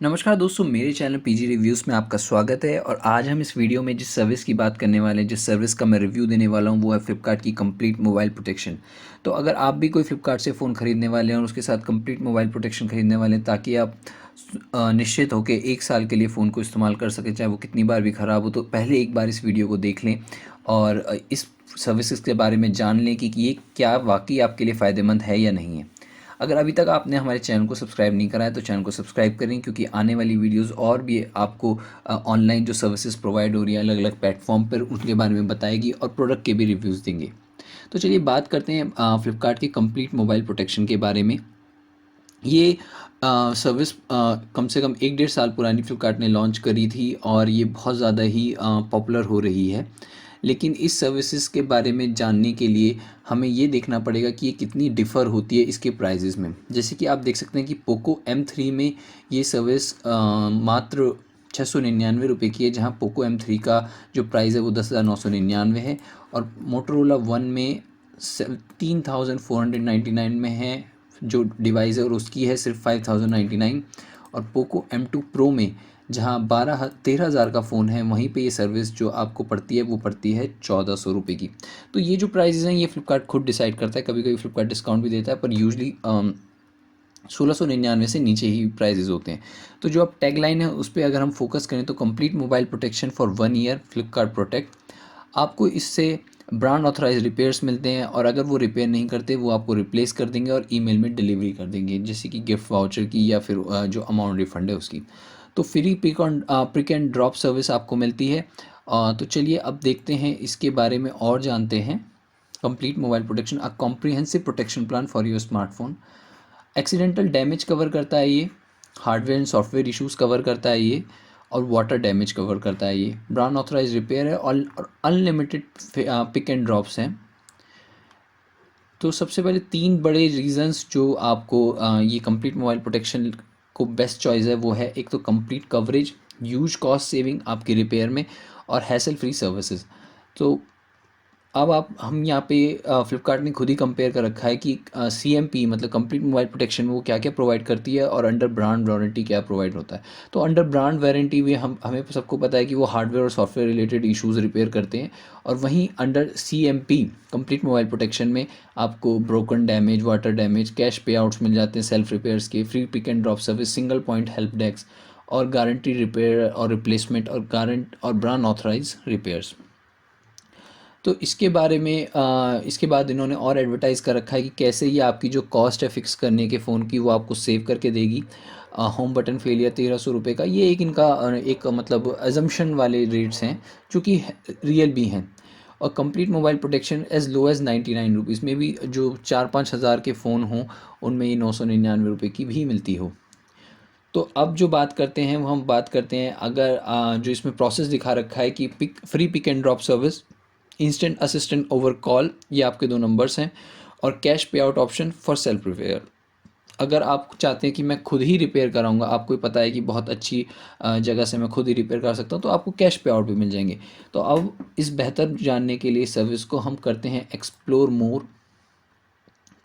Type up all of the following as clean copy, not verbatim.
नमस्कार दोस्तों, मेरे चैनल पीजी रिव्यूज़ में आपका स्वागत है। और आज हम इस वीडियो में जिस सर्विस की बात करने वाले हैं, जिस सर्विस का मैं रिव्यू देने वाला हूं, वो है फ्लिपकार्ट की कंप्लीट मोबाइल प्रोटेक्शन। तो अगर आप भी कोई फ्लिपकार्ट से फ़ोन ख़रीदने वाले हैं और उसके साथ कंप्लीट मोबाइल प्रोटेक्शन ख़रीदने वाले हैं, ताकि आप निश्चित होकर 1 साल के लिए फ़ोन को इस्तेमाल कर सकें, चाहे वो कितनी बार भी ख़राब हो, तो पहले एक बार इस वीडियो को देख लें और इस सर्विसेज के बारे में जान लें कि ये क्या वाकई आपके लिए फ़ायदेमंद है या नहीं है। अगर अभी तक आपने हमारे चैनल को सब्सक्राइब नहीं करा है तो चैनल को सब्सक्राइब करें, क्योंकि आने वाली वीडियोस और भी आपको ऑनलाइन जो सर्विसेज प्रोवाइड हो रही है अलग अलग प्लेटफॉर्म पर, उनके बारे में बताएगी और प्रोडक्ट के भी रिव्यूज़ देंगे। तो चलिए बात करते हैं फ्लिपकार्ट के कंप्लीट मोबाइल प्रोटेक्शन के बारे में। ये सर्विस कम से कम 1 डेढ़ साल पुरानी फ्लिपकार्ट ने लॉन्च करी थी और ये बहुत ज़्यादा ही पॉपुलर हो रही है। लेकिन इस सर्विसेज के बारे में जानने के लिए हमें ये देखना पड़ेगा कि ये कितनी डिफ़र होती है इसके प्राइजेज़ में। जैसे कि आप देख सकते हैं कि पोको M3 में ये सर्विस मात्र 699 रुपये की है, जहाँ पोको M3 का जो प्राइस है वो 10,999 है। और मोटोरोला वन में 3,499 में है जो डिवाइस है, और उसकी है सिर्फ 5,099। और पोको M2 प्रो में जहाँ 13,000 का फ़ोन है, वहीं पे ये सर्विस जो आपको पड़ती है वो पड़ती है 1,400 रुपये की। तो ये जो प्राइजेज़ हैं ये फ्लिपकार्ट खुद डिसाइड करता है। कभी कभी फ्लिपकार्ट डिस्काउंट भी देता है, पर यूजली 1699 से नीचे ही प्राइजेज़ होते हैं। तो जो अब टैगलाइन है उस पर अगर हम फोकस करें तो complete mobile protection for 1 year Flipkart protect. आपको इससे ब्रांड ऑथराइज रिपेयर्स मिलते हैं, और अगर वो रिपेयर नहीं करते वो आपको रिप्लेस कर देंगे और ईमेल में डिलीवरी कर देंगे, जैसे कि गिफ्ट वाउचर की या फिर जो अमाउंट रिफंड है उसकी। तो free pick and drop service आपको मिलती है। तो चलिए अब देखते हैं इसके बारे में और जानते हैं। Complete mobile protection, a comprehensive protection plan for your smartphone. Accidental damage cover करता है ये, hardware and software issues cover करता है ये, और वाटर डैमेज कवर करता है ये। ब्रांड ऑथराइज रिपेयर है और अनलिमिटेड पिक एंड ड्रॉप्स हैं। तो सबसे पहले 3 बड़े रीजंस जो आपको ये कंप्लीट मोबाइल प्रोटेक्शन को बेस्ट चॉइस है, वो है एक तो complete coverage, huge cost saving आपके रिपेयर में, और हैसल फ्री सर्विसेज। तो अब आप हम यहाँ पे फ्लिपकार्ट ने खुद ही कंपेयर कर रखा है कि CMP मतलब कंप्लीट मोबाइल प्रोटेक्शन वो क्या क्या प्रोवाइड करती है और अंडर ब्रांड वारंटी क्या प्रोवाइड होता है। तो अंडर ब्रांड वारंटी भी हमें सबको पता है कि वो हार्डवेयर और सॉफ्टवेयर रिलेटेड इश्यूज़ रिपेयर करते हैं। और वहीं under CMP complete mobile protection में आपको broken damage, water damage, cash pay outs मिल जाते हैं सेल्फ रिपेयर्स के, free pick and drop service, single point help desk, और गारंटी रिपेयर और रिप्लेसमेंट, और गारंट और ब्रांड ऑथराइज रिपेयर्स। तो इसके बारे में इसके बाद इन्होंने और एडवर्टाइज़ कर रखा है कि कैसे ये आपकी जो कॉस्ट है फिक्स करने के फ़ोन की वो आपको सेव करके देगी। होम बटन फेलियर 1,300 रुपये का, ये एक इनका एक मतलब एजम्पशन वाले रेट्स हैं जो कि रियल भी हैं। और complete mobile protection as low as 99 rupees में भी, जो 4-5 हज़ार के फ़ोन हों उनमें ये 999 रुपये की भी मिलती हो। तो अब जो बात करते हैं वो हम बात करते हैं, अगर जो इसमें प्रोसेस दिखा रखा है कि free pick and drop service, instant assistant over call, ये आपके 2 नंबर्स हैं, और cash pay out option for self repair. अगर आप चाहते हैं कि मैं खुद ही रिपेयर कराऊंगा, आपको पता है कि बहुत अच्छी जगह से मैं खुद ही रिपेयर कर सकता हूं, तो आपको कैश पे आउट भी मिल जाएंगे। तो अब इस बेहतर जानने के लिए सर्विस को हम करते हैं एक्सप्लोर मोर।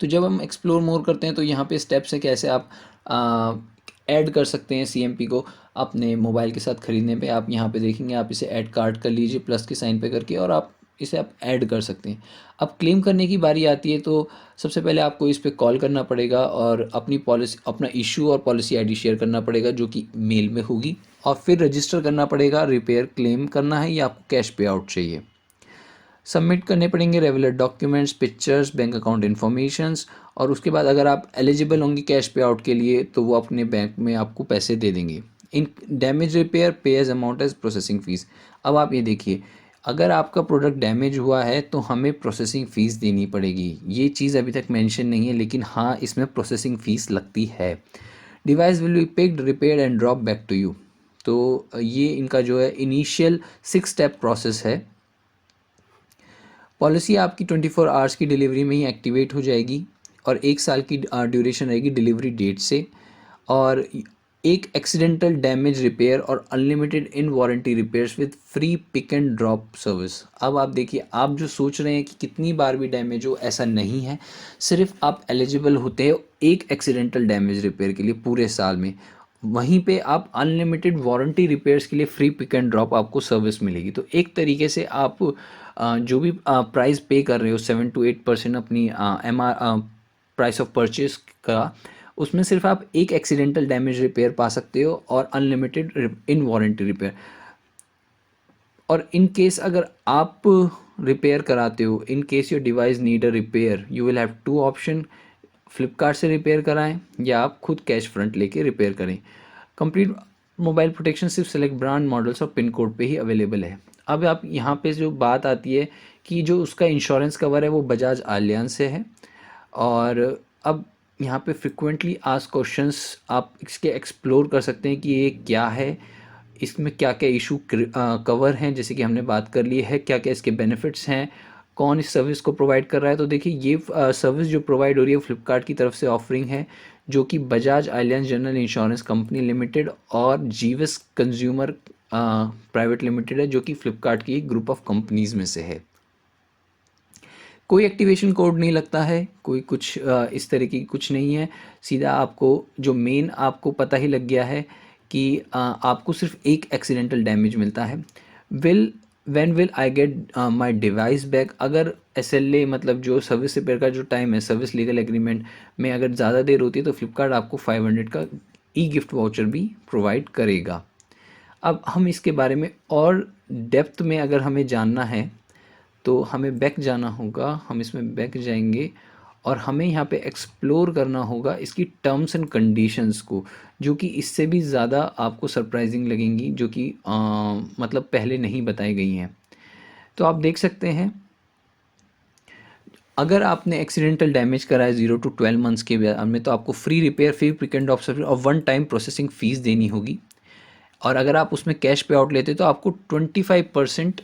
तो जब हम एक्सप्लोर मोर करते हैं तो यहाँ पे स्टेप्स है कैसे आप ऐड कर सकते हैं CMP को अपने मोबाइल के साथ ख़रीदने पे। आप यहाँ पे देखेंगे, आप इसे ऐड कार्ट कर लीजिए प्लस के साइन पे करके, और आप इसे आप ऐड कर सकते हैं। अब क्लेम करने की बारी आती है, तो सबसे पहले आपको इस पे कॉल करना पड़ेगा और अपनी पॉलिसी, अपना इशू और पॉलिसी ID शेयर करना पड़ेगा जो कि मेल में होगी, और फिर रजिस्टर करना पड़ेगा। रिपेयर क्लेम करना है या आपको कैश पे आउट चाहिए। सबमिट करने पड़ेंगे regular documents, pictures, bank account informations, और उसके बाद अगर आप एलिजिबल होंगे कैश पे आउट के लिए तो वो अपने बैंक में आपको पैसे दे देंगे। In damage repair pay as amount as processing fees. अब आप ये देखिए, अगर आपका प्रोडक्ट डैमेज हुआ है तो हमें प्रोसेसिंग फ़ीस देनी पड़ेगी। ये चीज़ अभी तक मेंशन नहीं है, लेकिन हाँ इसमें प्रोसेसिंग फ़ीस लगती है। Device will be picked, repaired and drop back to you. तो ये इनका जो है इनिशियल 6 स्टेप प्रोसेस है। पॉलिसी आपकी 24 आवर्स की डिलीवरी में ही एक्टिवेट हो जाएगी, और 1 साल की ड्यूरेशन रहेगी डिलीवरी डेट से। और एक एक्सीडेंटल डैमेज रिपेयर और unlimited in warranty repairs with free pick and drop service. अब आप देखिए, आप जो सोच रहे हैं कि कितनी बार भी डैमेज हो, ऐसा नहीं है। सिर्फ आप एलिजिबल होते हो एक एक्सीडेंटल डैमेज रिपेयर के लिए पूरे साल में। वहीं पे आप अनलिमिटेड वारंटी रिपेयर्स के लिए फ्री पिक एंड ड्रॉप आपको सर्विस मिलेगी। तो एक तरीके से आप जो भी प्राइस पे कर रहे हो 7 to 8% अपनी M R price of purchase का, उसमें सिर्फ आप एक एक्सीडेंटल डैमेज रिपेयर पा सकते हो और अनलिमिटेड इन वारंटी रिपेयर। और इन केस अगर आप रिपेयर कराते हो, in case your device need a repair, you will have two option. Flipkart से रिपेयर कराएं या आप खुद कैश फ्रंट लेके रिपेयर करें। कंप्लीट मोबाइल प्रोटेक्शन सिर्फ सेलेक्ट ब्रांड, मॉडल्स और पिन कोड पे ही अवेलेबल है। अब आप यहाँ पे जो बात आती है कि जो उसका इंश्योरेंस कवर है वो बजाज आलियांज से है। और अब यहाँ पे फ्रिक्वेंटली आस्क्ड क्वेश्चंस आप इसके एक्सप्लोर कर सकते हैं कि ये क्या है, इसमें क्या क्या इशू कवर हैं, जैसे कि हमने बात कर ली है, क्या क्या इसके बेनिफिट्स हैं, कौन इस सर्विस को प्रोवाइड कर रहा है। तो देखिए, ये सर्विस जो प्रोवाइड हो रही है फ्लिपकार्ट की तरफ से ऑफरिंग है, जो कि Bajaj Allianz general insurance company limited और जीवस कंज्यूमर प्राइवेट लिमिटेड है, जो कि फ्लिपकार्ट की एक ग्रुप ऑफ कंपनीज में से है। कोई एक्टिवेशन कोड नहीं लगता है, कोई कुछ इस तरीके की कुछ नहीं है। सीधा आपको जो मेन आपको पता ही लग गया है कि आपको सिर्फ एक एक्सीडेंटल डैमेज मिलता है। When will I get my device back, अगर SLA मतलब जो सर्विस रिपेयर का जो टाइम है, सर्विस लीगल एग्रीमेंट में अगर ज़्यादा देर होती है तो फ्लिपकार्ट आपको 500 का गिफ्ट वाउचर भी प्रोवाइड करेगा। अब हम इसके बारे में और डेप्थ में अगर हमें जानना है तो हमें बैक जाना होगा। हम इसमें बैक जाएंगे और हमें यहाँ पे एक्सप्लोर करना होगा इसकी टर्म्स एंड कंडीशंस को, जो कि इससे भी ज़्यादा आपको सरप्राइजिंग लगेंगी, जो कि मतलब पहले नहीं बताई गई हैं। तो आप देख सकते हैं, अगर आपने एक्सीडेंटल डैमेज करा है 0 to 12 मंथ्स के में, तो आपको free repair, free pick and drop service और 1 टाइम प्रोसेसिंग फ़ीस देनी होगी। और अगर आप उसमें कैश पे आउट लेते तो आपको 25%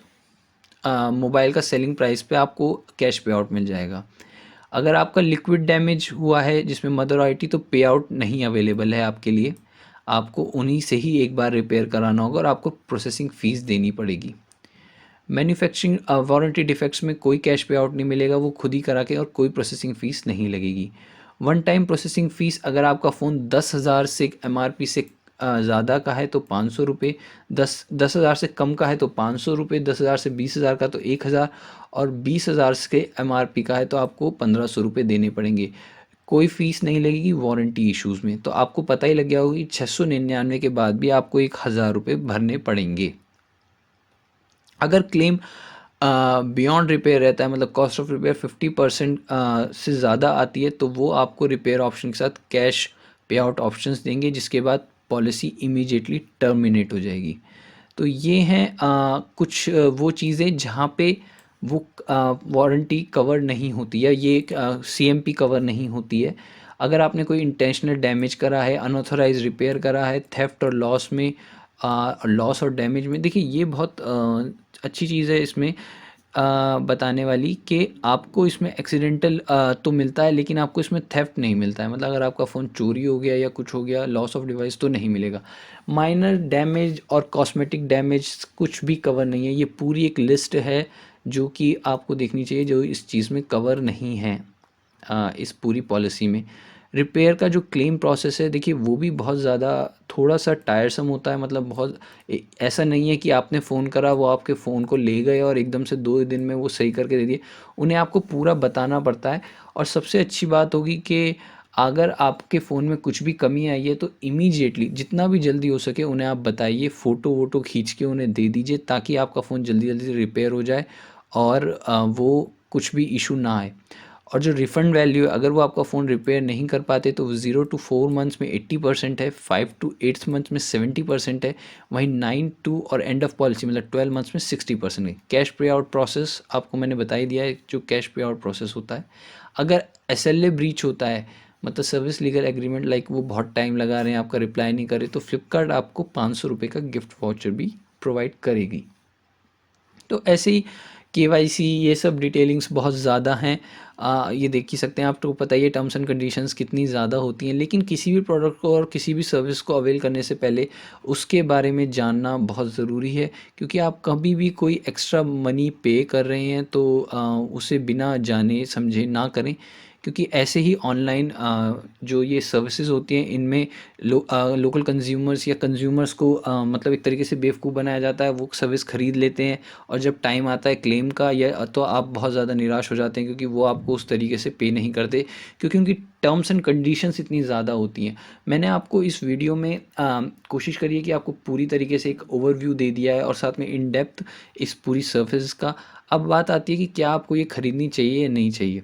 मोबाइल का सेलिंग प्राइस पे आपको कैश पे आउट मिल जाएगा। अगर आपका लिक्विड डैमेज हुआ है जिसमें मदर आईटी, तो पे आउट नहीं अवेलेबल है आपके लिए। आपको उन्हीं से ही एक बार रिपेयर कराना होगा और आपको प्रोसेसिंग फ़ीस देनी पड़ेगी। मैन्युफैक्चरिंग वारंटी डिफेक्ट्स में कोई कैश पे आउट नहीं मिलेगा, वो खुद ही करा के, और कोई प्रोसेसिंग फ़ीस नहीं लगेगी। 1 टाइम प्रोसेसिंग फ़ीस, अगर आपका फ़ोन 10,000 से MRP से ज़्यादा का है तो 500 रुपये, 10,000 से कम का है तो 500 रुपये, 10,000 से 20,000 का तो 1,000, और 20,000 के MRP का है तो आपको 1,500 रुपये देने पड़ेंगे। कोई फ़ीस नहीं लगेगी वारंटी इश्यूज़ में। तो आपको पता ही लग गया होगा कि 699 के बाद भी आपको 1,000 रुपये भरने पड़ेंगे। अगर क्लेम बियॉन्ड रिपेयर रहता है, मतलब कॉस्ट ऑफ रिपेयर 50% से ज़्यादा आती है, तो वो आपको रिपेयर ऑप्शन के साथ कैश पे आउट ऑप्शंस देंगे, जिसके बाद पॉलिसी इमीडिएटली टर्मिनेट हो जाएगी। तो ये हैं कुछ वो चीज़ें जहाँ पे वो वारंटी कवर नहीं होती है, ये CMP कवर नहीं होती है। अगर आपने कोई इंटेंशनल डैमेज करा है, अनऑथराइज रिपेयर करा है, थेफ्ट और लॉस में, लॉस और डैमेज में, देखिए ये बहुत अच्छी चीज़ है इसमें बताने वाली, कि आपको इसमें एक्सीडेंटल तो मिलता है, लेकिन आपको इसमें थेफ्ट नहीं मिलता है। मतलब अगर आपका फ़ोन चोरी हो गया या कुछ हो गया, लॉस ऑफ डिवाइस तो नहीं मिलेगा। माइनर डैमेज और कॉस्मेटिक डैमेज कुछ भी कवर नहीं है। ये पूरी एक लिस्ट है जो कि आपको देखनी चाहिए, जो इस चीज़ में कवर नहीं है इस पूरी पॉलिसी में। रिपेयर का जो क्लेम प्रोसेस है, देखिए वो भी बहुत ज़्यादा थोड़ा सा टायरसम होता है। मतलब बहुत ऐसा नहीं है कि आपने फ़ोन करा, वो आपके फ़ोन को ले गए और एकदम से 2 दिन में वो सही करके दे दिए। उन्हें आपको पूरा बताना पड़ता है। और सबसे अच्छी बात होगी कि अगर आपके फ़ोन में कुछ भी कमी आई है तो इमीडिएटली जितना भी जल्दी हो सके उन्हें आप बताइए, फ़ोटो वोटो खींच के उन्हें दे दीजिए, ताकि आपका फ़ोन जल्दी जल्दी से रिपेयर हो जाए और वो कुछ भी इशू ना आए। और जो रिफ़ंड वैल्यू है, अगर वो आपका फ़ोन रिपेयर नहीं कर पाते तो 0 to 4 मंथ्स में 80% है, 5 to 8 मंथ्स में 70% है, वहीं 9 to और एंड ऑफ पॉलिसी मतलब 12 मंथ्स में 60% है। कैश पे आउट प्रोसेस आपको मैंने बता ही दिया है, जो कैश पे आउट प्रोसेस होता है। अगर SLA ब्रीच होता है, मतलब सर्विस लीगल एग्रीमेंट, लाइक वो बहुत टाइम लगा रहे हैं, आपका रिप्लाई नहीं करे, तो फ्लिपकार्ट आपको 500 रुपये का गिफ्ट वाउचर भी प्रोवाइड करेगी। तो ऐसे ही केवाईसी ये सब डिटेलिंग्स बहुत ज़्यादा हैं। ये देख ही सकते हैं, आपको पता ही है टर्म्स एंड कंडीशंस कितनी ज़्यादा होती हैं। लेकिन किसी भी प्रोडक्ट को और किसी भी सर्विस को अवेल करने से पहले उसके बारे में जानना बहुत ज़रूरी है, क्योंकि आप कभी भी कोई एक्स्ट्रा मनी पे कर रहे हैं तो उसे बिना जाने समझे ना करें, क्योंकि ऐसे ही ऑनलाइन जो ये सर्विसेज होती हैं इनमें लोकल कंज्यूमर्स या कंज्यूमर्स को मतलब एक तरीके से बेवकूफ़ बनाया जाता है। वो सर्विस ख़रीद लेते हैं और जब टाइम आता है क्लेम का या तो आप बहुत ज़्यादा निराश हो जाते हैं, क्योंकि वो आपको उस तरीके से पे नहीं करते, क्योंकि उनकी टर्म्स एंड कंडीशंस इतनी ज़्यादा होती हैं। मैंने आपको इस वीडियो में कोशिश करी है कि आपको पूरी तरीके से एक ओवरव्यू दे दिया है और साथ में इन डेप्थ इस पूरी सर्विस का। अब बात आती है कि क्या आपको ये ख़रीदनी चाहिए या नहीं चाहिए।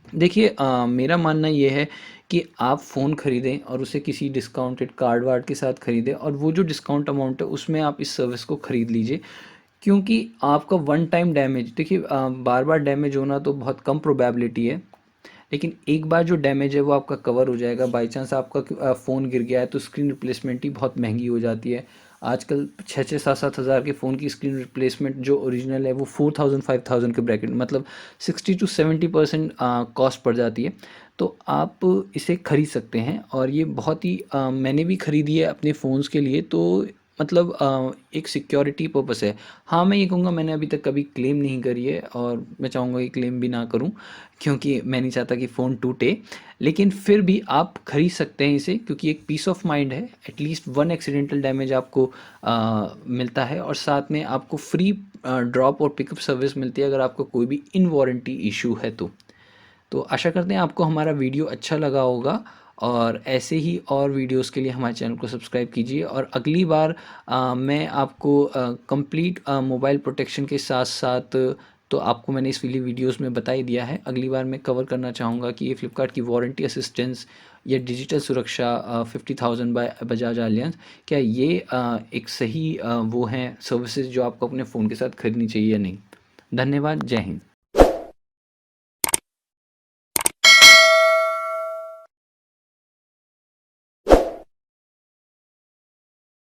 देखिए, मेरा मानना ये है कि आप फ़ोन ख़रीदें और उसे किसी डिस्काउंटेड कार्ड वार्ड के साथ ख़रीदें, और वो जो डिस्काउंट अमाउंट है उसमें आप इस सर्विस को ख़रीद लीजिए। क्योंकि आपका वन टाइम डैमेज, देखिए बार बार डैमेज होना तो बहुत कम प्रोबेबिलिटी है, लेकिन एक बार जो डैमेज है वो आपका कवर हो जाएगा। बाई चांस आपका फ़ोन गिर गया है तो स्क्रीन रिप्लेसमेंट ही बहुत महंगी हो जाती है। आजकल 6-7 हज़ार के फ़ोन की स्क्रीन रिप्लेसमेंट जो ओरिजिनल है वो 4000-5000 के ब्रैकेट, मतलब 60 to 70% कॉस्ट पड़ जाती है। तो आप इसे ख़रीद सकते हैं, और ये बहुत ही मैंने भी ख़रीदी है अपने फ़ोन्स के लिए, तो मतलब एक सिक्योरिटी पर्पस है। हाँ, मैं ये कहूँगा मैंने अभी तक कभी क्लेम नहीं करी है, और मैं चाहूँगा कि क्लेम भी ना करूँ, क्योंकि मैं नहीं चाहता कि फ़ोन टूटे। लेकिन फिर भी आप खरीद सकते हैं इसे, क्योंकि एक पीस ऑफ माइंड है। एटलीस्ट वन एक्सीडेंटल डैमेज आपको मिलता है, और साथ में आपको फ्री ड्रॉप और पिकअप सर्विस मिलती है अगर आपको कोई भी इन वारंटी इशू है तो आशा करते हैं आपको हमारा वीडियो अच्छा लगा होगा, और ऐसे ही और वीडियोस के लिए हमारे चैनल को सब्सक्राइब कीजिए। और अगली बार मैं आपको कंप्लीट मोबाइल प्रोटेक्शन के साथ साथ, तो आपको मैंने इस वाली वीडियोस में बता ही दिया है, अगली बार मैं कवर करना चाहूँगा कि ये फ्लिपकार्ट की वारंटी असिस्टेंस या डिजिटल सुरक्षा 50,000 बाय बजाज एलियंस, क्या ये एक सही वो हैं सर्विसेज जो आपको अपने फ़ोन के साथ खरीदनी चाहिए या नहीं। धन्यवाद। जय हिंद।